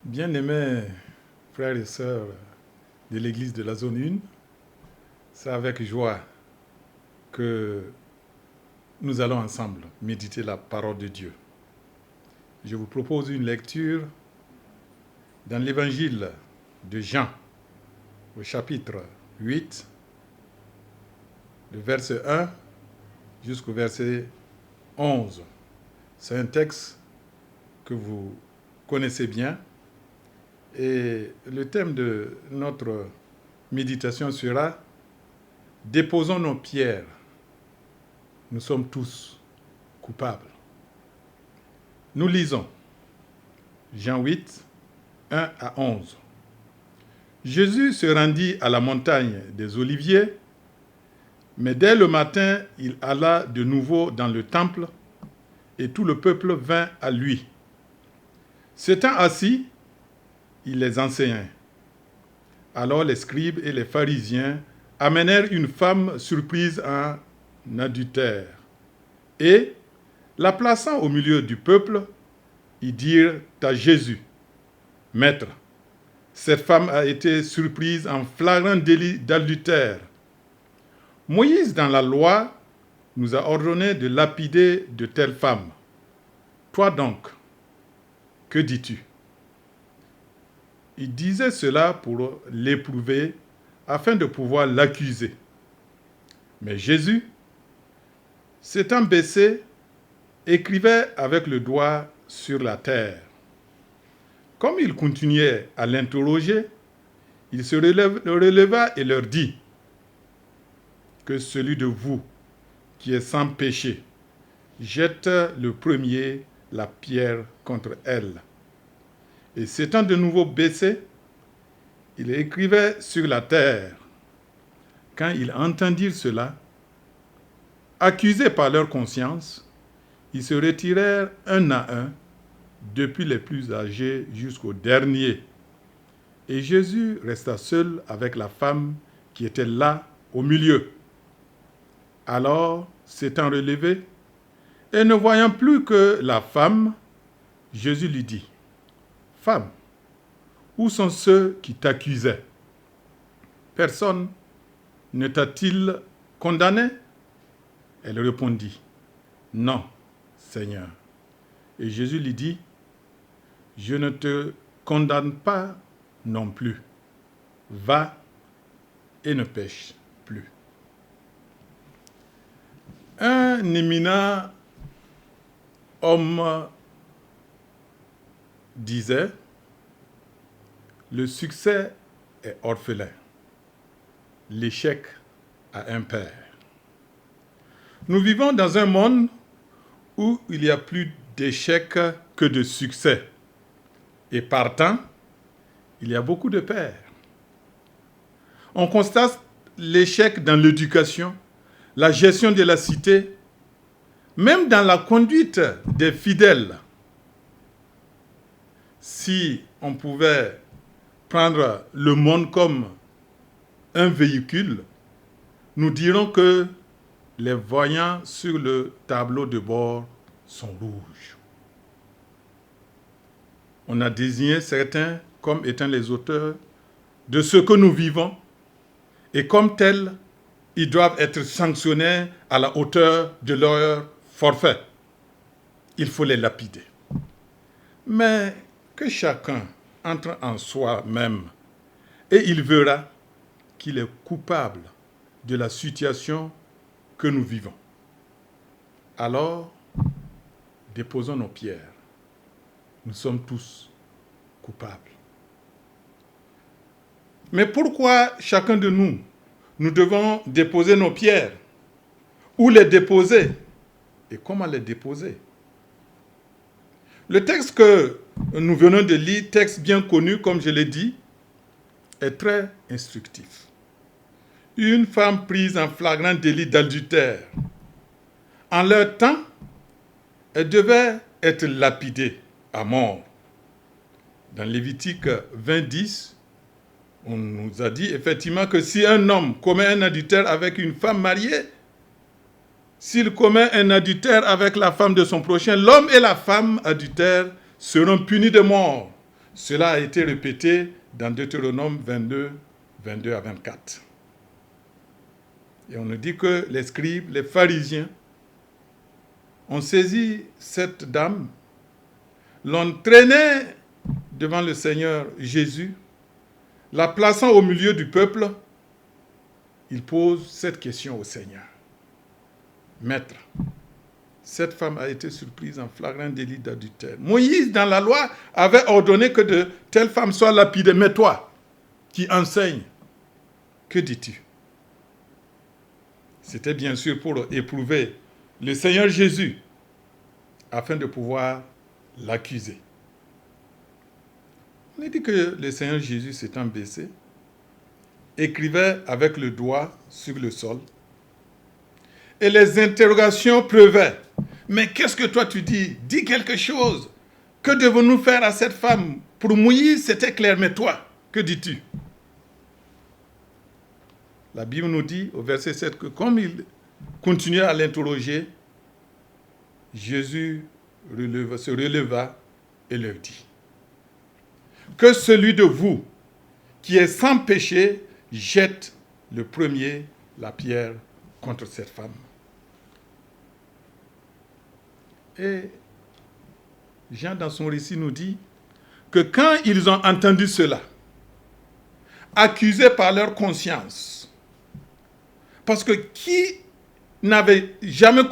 Bien-aimés frères et sœurs de l'église de la zone 1, c'est avec joie que nous allons ensemble méditer la parole de Dieu. Je vous propose une lecture dans l'évangile de Jean, au chapitre 8, du verset 1 jusqu'au verset 11. C'est un texte que vous connaissez bien. Et le thème de notre méditation sera « Déposons nos pierres, nous sommes tous coupables ». Nous lisons Jean 8, 1 à 11. Jésus se rendit à la montagne des Oliviers, mais dès le matin, il alla de nouveau dans le temple et tout le peuple vint à lui. S'étant assis, il les enseignait. Alors les scribes et les pharisiens amenèrent une femme surprise en adultère. Et, la plaçant au milieu du peuple, ils dirent à Jésus, « Maître, cette femme a été surprise en flagrant délit d'adultère. Moïse, dans la loi, nous a ordonné de lapider de telles femmes. Toi donc, que dis-tu » Il disait cela pour l'éprouver, afin de pouvoir l'accuser. Mais Jésus, s'étant baissé, écrivait avec le doigt sur la terre. Comme il continuait à l'interroger, il se releva et leur dit, « Que celui de vous qui est sans péché jette le premier la pierre contre elle. » Et s'étant de nouveau baissé, il écrivait sur la terre. Quand ils entendirent cela, accusés par leur conscience, ils se retirèrent un à un, depuis les plus âgés jusqu'au dernier. Et Jésus resta seul avec la femme qui était là au milieu. Alors, s'étant relevé, et ne voyant plus que la femme, Jésus lui dit, « Femme, où sont ceux qui t'accusaient? Personne ne t'a-t-il condamné ?» Elle répondit, « Non, Seigneur. » Et Jésus lui dit, « Je ne te condamne pas non plus. Va et ne pêche plus. » Un éminent homme disait, « Le succès est orphelin, l'échec a un père. » Nous vivons dans un monde où il y a plus d'échecs que de succès. Et partant, il y a beaucoup de pères. On constate l'échec dans l'éducation, la gestion de la cité, même dans la conduite des fidèles. Si on pouvait prendre le monde comme un véhicule, nous dirons que les voyants sur le tableau de bord sont rouges. On a désigné certains comme étant les auteurs de ce que nous vivons, et comme tels, ils doivent être sanctionnés à la hauteur de leur forfait. Il faut les lapider. Mais que chacun entre en soi-même et il verra qu'il est coupable de la situation que nous vivons. Alors, déposons nos pierres. Nous sommes tous coupables. Mais pourquoi chacun de nous, nous devons déposer nos pierres? Où les déposer? Et comment les déposer? Le texte que nous venons de lire, texte bien connu, comme je l'ai dit, est très instructif. Une femme prise en flagrant délit d'adultère. En leur temps, elle devait être lapidée à mort. Dans Lévitique 20:10, on nous a dit effectivement que si un homme commet un adultère avec une femme mariée, s'il commet un adultère avec la femme de son prochain, l'homme et la femme adultères seront punis de mort. Cela a été répété dans Deutéronome 22, 22 à 24. Et on nous dit que les scribes, les pharisiens, ont saisi cette dame, l'ont traînée devant le Seigneur Jésus, la plaçant au milieu du peuple. Ils posent cette question au Seigneur. Maître, cette femme a été surprise en flagrant délit d'adultère. Moïse, dans la loi, avait ordonné que de telles femmes soient lapidées. Mais toi, qui enseignes, que dis-tu? C'était bien sûr pour éprouver le Seigneur Jésus, afin de pouvoir l'accuser. On a dit que le Seigneur Jésus s'étant baissé, écrivait avec le doigt sur le sol, et les interrogations pleuvaient. Mais qu'est-ce que toi tu dis? Dis quelque chose. Que devons-nous faire à cette femme? Pour Moïse, c'était clair, mais toi, que dis-tu? La Bible nous dit au verset 7 que comme il continuait à l'interroger, Jésus se releva et leur dit: que celui de vous qui est sans péché jette le premier la pierre contre cette femme. Et Jean, dans son récit, nous dit que quand ils ont entendu cela, accusés par leur conscience, parce que qui n'avait jamais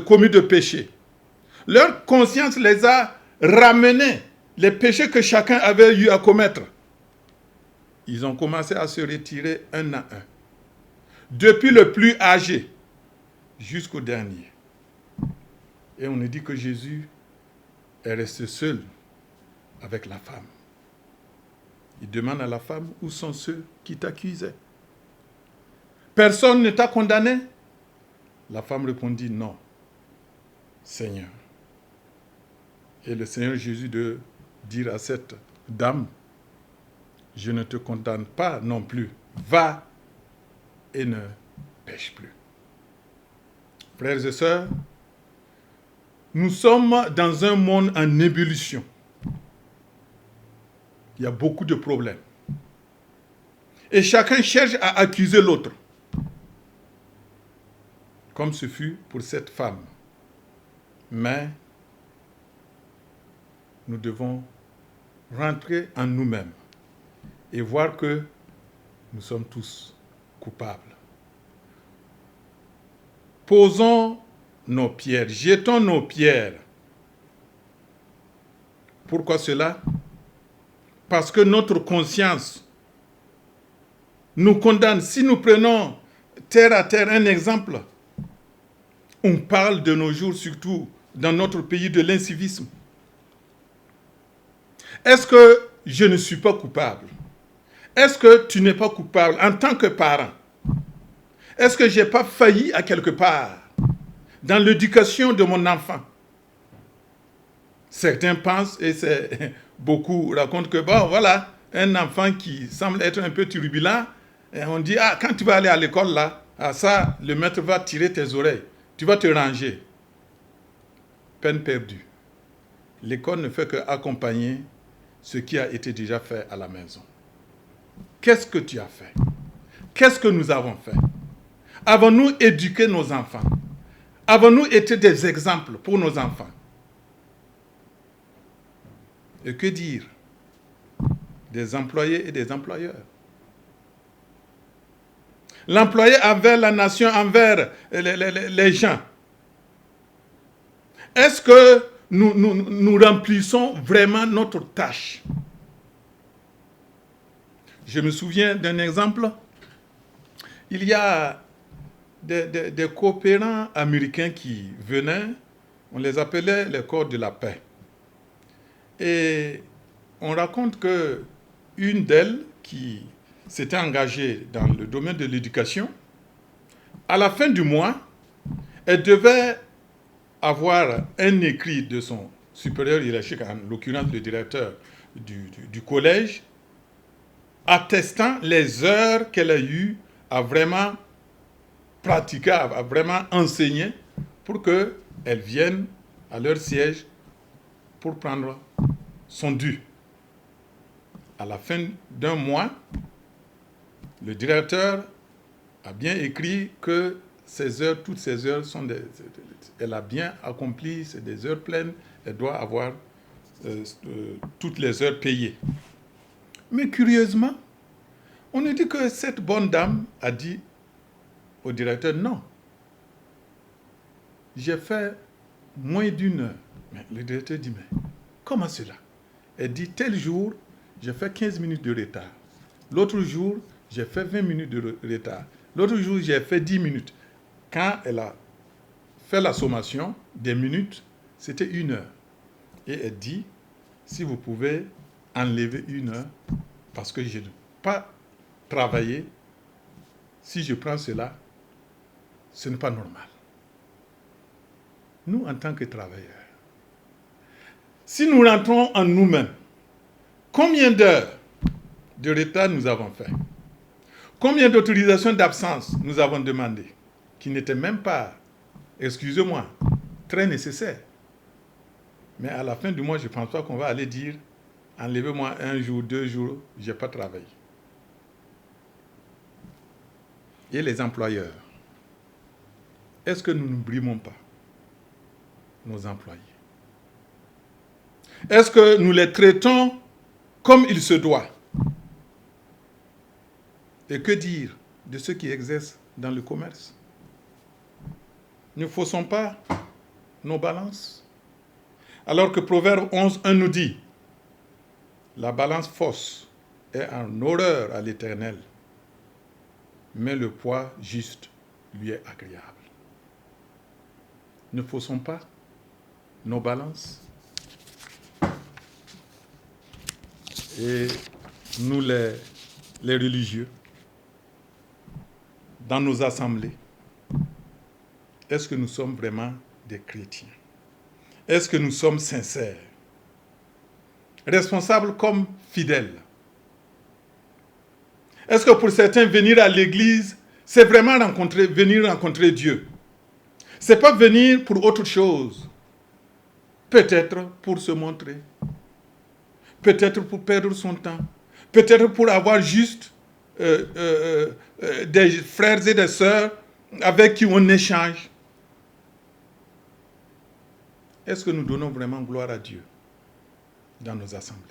commis de péché, leur conscience les a ramenés, les péchés que chacun avait eu à commettre. Ils ont commencé à se retirer un à un, depuis le plus âgé jusqu'au dernier. Et on nous dit que Jésus est resté seul avec la femme. Il demande à la femme: où sont ceux qui t'accusaient? Personne ne t'a condamné? La femme répondit: non, Seigneur. Et le Seigneur Jésus de dire à cette dame: je ne te condamne pas non plus, va et ne pêche plus. Frères et sœurs, nous sommes dans un monde en ébullition. Il y a beaucoup de problèmes. Et chacun cherche à accuser l'autre. Comme ce fut pour cette femme. Mais nous devons rentrer en nous-mêmes et voir que nous sommes tous coupables. Posons nos pierres, jetons nos pierres. Pourquoi cela? Parce que notre conscience nous condamne. Si nous prenons terre à terre un exemple, on parle de nos jours, surtout dans notre pays, de l'incivisme. Est-ce que je ne suis pas coupable? Est-ce que tu n'es pas coupable en tant que parent? Est-ce que je n'ai pas failli à quelque part dans l'éducation de mon enfant? Certains pensent, et beaucoup racontent que, bon, voilà, un enfant qui semble être un peu turbulent, et on dit: ah, quand tu vas aller à l'école, là, ah, ça, le maître va tirer tes oreilles, tu vas te ranger. Peine perdue. L'école ne fait qu'accompagner ce qui a été déjà fait à la maison. Qu'est-ce que tu as fait? Qu'est-ce que nous avons fait? Avons-nous éduqué nos enfants? Avons-nous été des exemples pour nos enfants? Et que dire des employés et des employeurs? L'employé envers la nation, envers les gens. Est-ce que nous remplissons vraiment notre tâche? Je me souviens d'un exemple. Il y a des coopérants américains qui venaient, on les appelait les corps de la paix. Et on raconte qu'une d'elles, qui s'était engagée dans le domaine de l'éducation, à la fin du mois, elle devait avoir un écrit de son supérieur hiérarchique, en l'occurrence le directeur du collège, attestant les heures qu'elle a eues à vraiment pratiquer, à vraiment enseigner, pour qu'elles viennent à leur siège pour prendre son dû. à la fin d'un mois, le directeur a bien écrit que ces heures, toutes ces heures elle a bien accompli, c'est des heures pleines, elle doit avoir toutes les heures payées. Mais curieusement, on nous dit que cette bonne dame a dit au directeur, non, j'ai fait moins d'une heure. Mais le directeur dit, mais comment cela? Elle dit, tel jour, j'ai fait 15 minutes de retard. L'autre jour, j'ai fait 20 minutes de retard. L'autre jour, j'ai fait 10 minutes. Quand elle a fait la sommation des minutes, c'était 1 heure. Et elle dit, si vous pouvez enlever 1 heure, parce que je n'ai pas travaillé, si je prends cela, ce n'est pas normal. Nous, en tant que travailleurs, si nous rentrons en nous-mêmes, combien d'heures de retard nous avons fait? Combien d'autorisations d'absence nous avons demandé, qui n'étaient même pas, excusez-moi, très nécessaires. Mais à la fin du mois, je ne pense pas qu'on va aller dire, enlevez-moi 1 jour, 2 jours, je n'ai pas travaillé. Et les employeurs, est-ce que nous n'oublions pas nos employés? Est-ce que nous les traitons comme il se doit? Et que dire de ceux qui exercent dans le commerce? Ne faussons pas nos balances. Alors que Proverbe 11:1 nous dit, la balance fausse est en horreur à l'Éternel, mais le poids juste lui est agréable. Ne faussons pas nos balances. Et nous, les religieux, dans nos assemblées, est-ce que nous sommes vraiment des chrétiens? Est-ce que nous sommes sincères? Responsables comme fidèles? Est-ce que pour certains, venir à l'église, c'est vraiment venir rencontrer Dieu? Ce n'est pas venir pour autre chose. Peut-être pour se montrer. Peut-être pour perdre son temps. Peut-être pour avoir juste des frères et des sœurs avec qui on échange. Est-ce que nous donnons vraiment gloire à Dieu dans nos assemblées?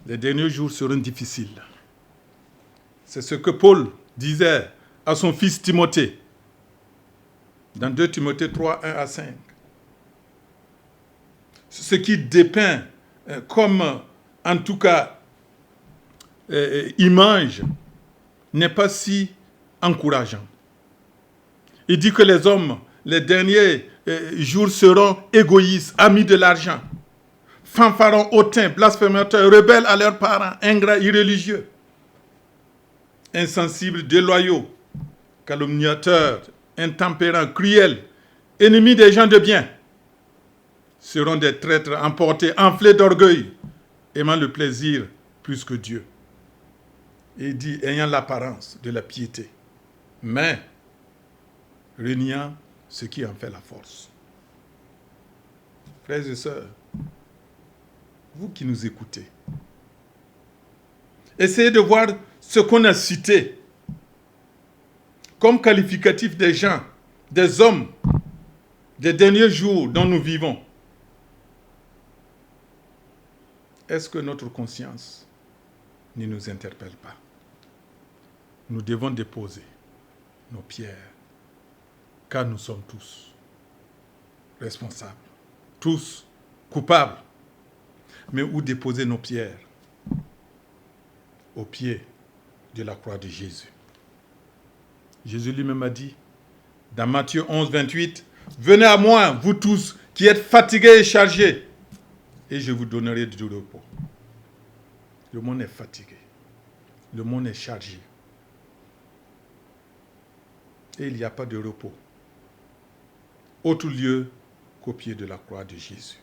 Les derniers jours seront difficiles. C'est ce que Paul disait à son fils Timothée dans 2 Timothée 3, 1-5. Ce qui dépeint comme, en tout cas, image, n'est pas si encourageant. Il dit que les hommes, les derniers jours seront égoïstes, amis de l'argent, fanfarons, hautains, blasphémateurs, rebelles à leurs parents, ingrats, irréligieux, insensibles, déloyaux, calomniateurs, intempérants, cruels, ennemis des gens de bien, seront des traîtres emportés, enflés d'orgueil, aimant le plaisir plus que Dieu. Et il dit, ayant l'apparence de la piété, mais reniant ce qui en fait la force. Frères et sœurs, vous qui nous écoutez, essayez de voir ce qu'on a cité comme qualificatif des gens, des hommes, des derniers jours dont nous vivons. Est-ce que notre conscience ne nous interpelle pas? Nous devons déposer nos pierres, car nous sommes tous responsables, tous coupables. Mais où déposer nos pierres? Au pied de la croix de Jésus. Jésus lui-même a dit, dans Matthieu 11, 28, « Venez à moi, vous tous qui êtes fatigués et chargés, et je vous donnerai du repos. » Le monde est fatigué. Le monde est chargé. Et il n'y a pas de repos. Autre lieu qu'au pied de la croix de Jésus.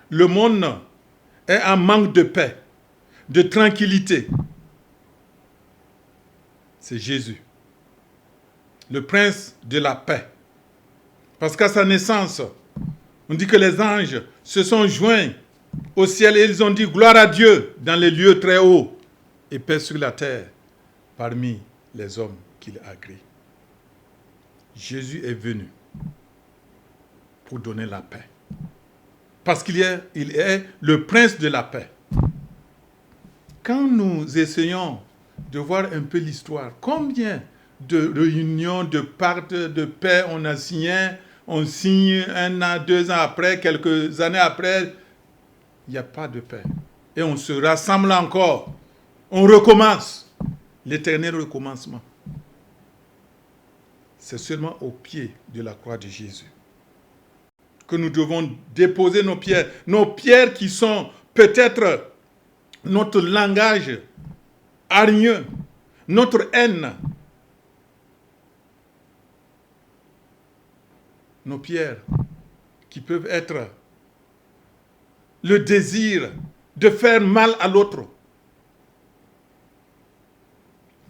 Le monde est en manque de paix, de tranquillité. C'est Jésus, le prince de la paix. Parce qu'à sa naissance, On dit que les anges se sont joints au ciel et ils ont dit gloire à Dieu dans les lieux très hauts et paix sur la terre parmi les hommes qu'il agrée. Jésus est venu pour donner la paix. Parce qu'il est le prince de la paix. Quand nous essayons de voir un peu l'histoire, combien de réunions, de pactes de paix on a signé, on signe 1 an, 2 ans après, quelques années après, il n'y a pas de paix. Et on se rassemble encore. On recommence. L'éternel recommencement. C'est seulement au pied de la croix de Jésus que nous devons déposer nos pierres. Nos pierres qui sont peut-être notre langage hargneux, notre haine. Nos pierres qui peuvent être le désir de faire mal à l'autre.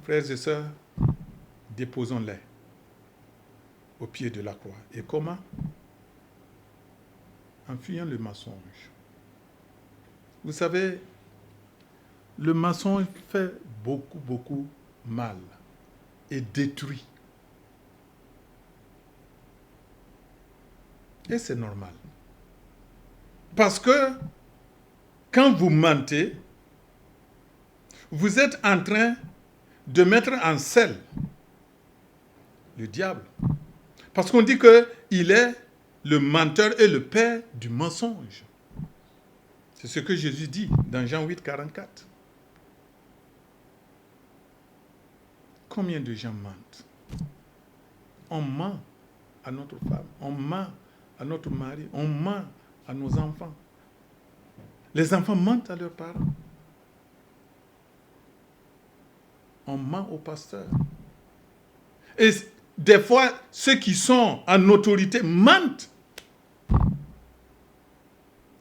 Frères et sœurs, déposons-les au pied de la croix. Et comment? En fuyant le mensonge. Vous savez, le mensonge fait beaucoup mal et détruit. Et c'est normal. Parce que quand vous mentez, vous êtes en train de mettre en selle le diable. Parce qu'on dit qu'il est le menteur et le père du mensonge. C'est ce que Jésus dit dans Jean 8, 44. Combien de gens mentent? On ment à notre femme, on ment à notre mari, on ment à nos enfants. Les enfants mentent à leurs parents. On ment au pasteur. Et des fois, ceux qui sont en autorité mentent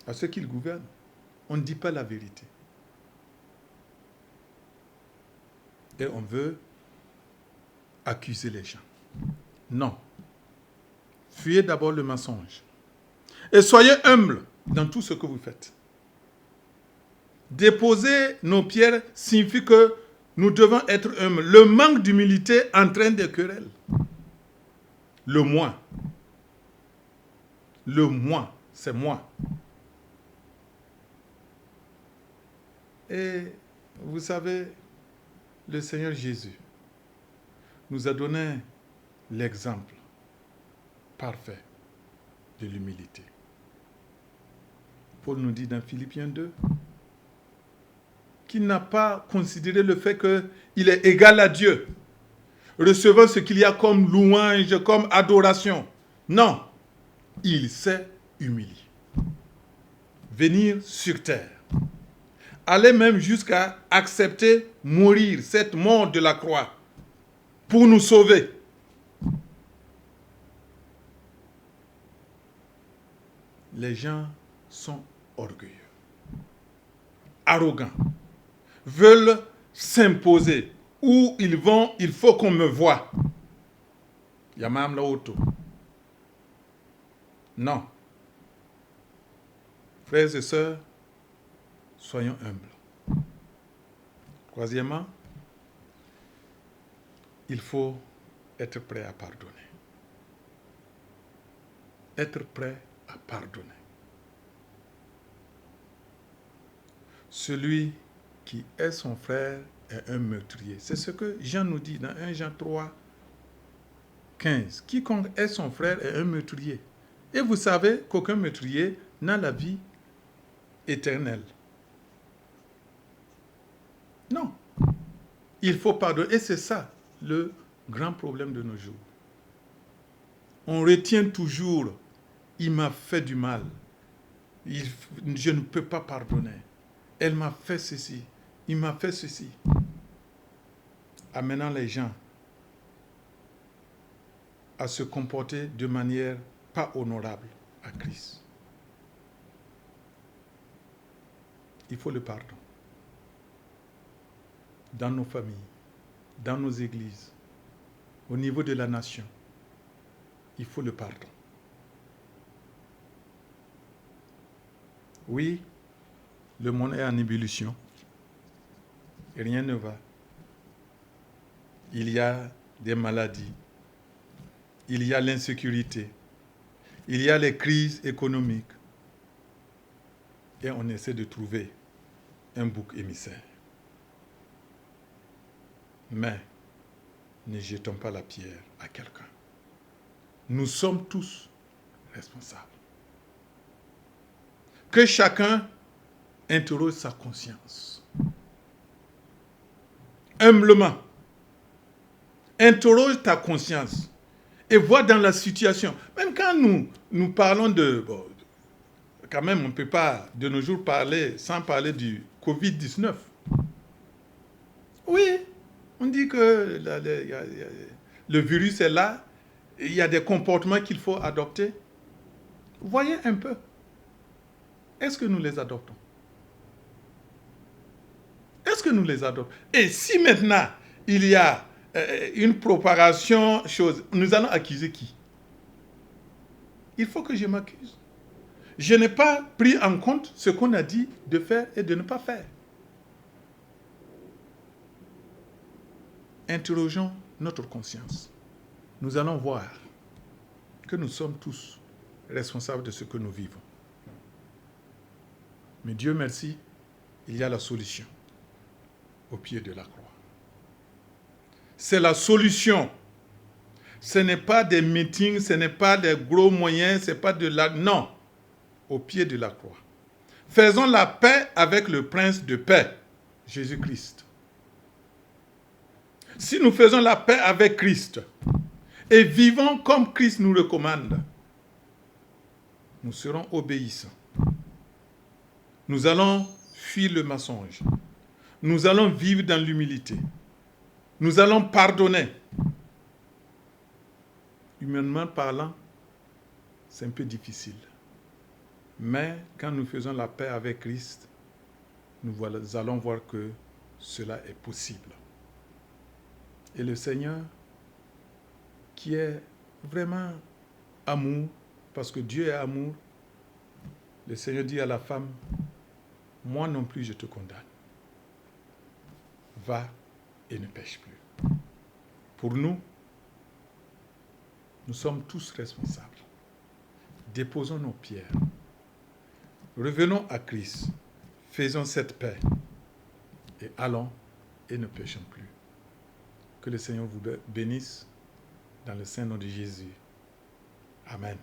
à ceux qui le gouvernent. On ne dit pas la vérité. Et on veut accuser les gens. Non. Fuyez d'abord le mensonge. Et soyez humbles dans tout ce que vous faites. Déposer nos pierres signifie que nous devons être humbles. Le manque d'humilité entraîne des querelles. Le moi. Le moi, c'est moi. Et vous savez, le Seigneur Jésus nous a donné l'exemple parfait de l'humilité. Paul nous dit dans Philippiens 2 qu'il n'a pas considéré le fait qu'il est égal à Dieu, recevant ce qu'il y a comme louange, comme adoration. Non, il s'est humilié. Venir sur terre. Aller même jusqu'à accepter mourir, cette mort de la croix, pour nous sauver. Les gens sont orgueilleux, arrogants, veulent s'imposer. Où ils vont, il faut qu'on me voie. Yamam la auto. Non. Frères et sœurs, soyons humbles. Troisièmement, il faut être prêt à pardonner. Être prêt à pardonner. Celui qui est son frère est un meurtrier. C'est ce que Jean nous dit dans 1 Jean 3, 15. Quiconque est son frère est un meurtrier. Et vous savez qu'aucun meurtrier n'a la vie éternelle. Non. Il faut pardonner. Et c'est ça le grand problème de nos jours. On retient toujours, il m'a fait du mal. Je ne peux pas pardonner. Elle m'a fait ceci. Il m'a fait ceci. Amenant les gens à se comporter de manière pas honorable à Christ. Il faut le pardon. Dans nos familles, dans nos églises, au niveau de la nation, il faut le pardon. Oui, le monde est en ébullition. Et rien ne va. Il y a des maladies. Il y a l'insécurité. Il y a les crises économiques. Et on essaie de trouver un bouc émissaire. Mais ne jetons pas la pierre à quelqu'un. Nous sommes tous responsables. Que chacun interroge sa conscience. Humblement. Interroge ta conscience et vois dans la situation. Même quand nous parlons de... Bon, quand même, on ne peut pas de nos jours parler sans parler du Covid-19. Oui, on dit que le virus est là, il y a des comportements qu'il faut adopter. Voyez un peu. Est-ce que nous les adoptons? Est-ce que nous les adoptons? Et si maintenant, il y a une propagation, nous allons accuser qui? Il faut que je m'accuse. Je n'ai pas pris en compte ce qu'on a dit de faire et de ne pas faire. Interrogeons notre conscience. Nous allons voir que nous sommes tous responsables de ce que nous vivons. Mais Dieu merci, il y a la solution au pied de la croix. C'est la solution. Ce n'est pas des meetings, ce n'est pas des gros moyens, ce n'est pas de la... Non, au pied de la croix. Faisons la paix avec le prince de paix, Jésus-Christ. Si nous faisons la paix avec Christ et vivons comme Christ nous recommande, nous serons obéissants. Nous allons fuir le mensonge. Nous allons vivre dans l'humilité. Nous allons pardonner. Humainement parlant, c'est un peu difficile. Mais quand nous faisons la paix avec Christ, nous allons voir que cela est possible. Et le Seigneur, qui est vraiment amour, parce que Dieu est amour, le Seigneur dit à la femme, moi non plus je te condamne. Va et ne pêche plus. Pour nous, nous sommes tous responsables. Déposons nos pierres. Revenons à Christ. Faisons cette paix. Et allons et ne péchons plus. Que le Seigneur vous bénisse dans le saint nom de Jésus. Amen.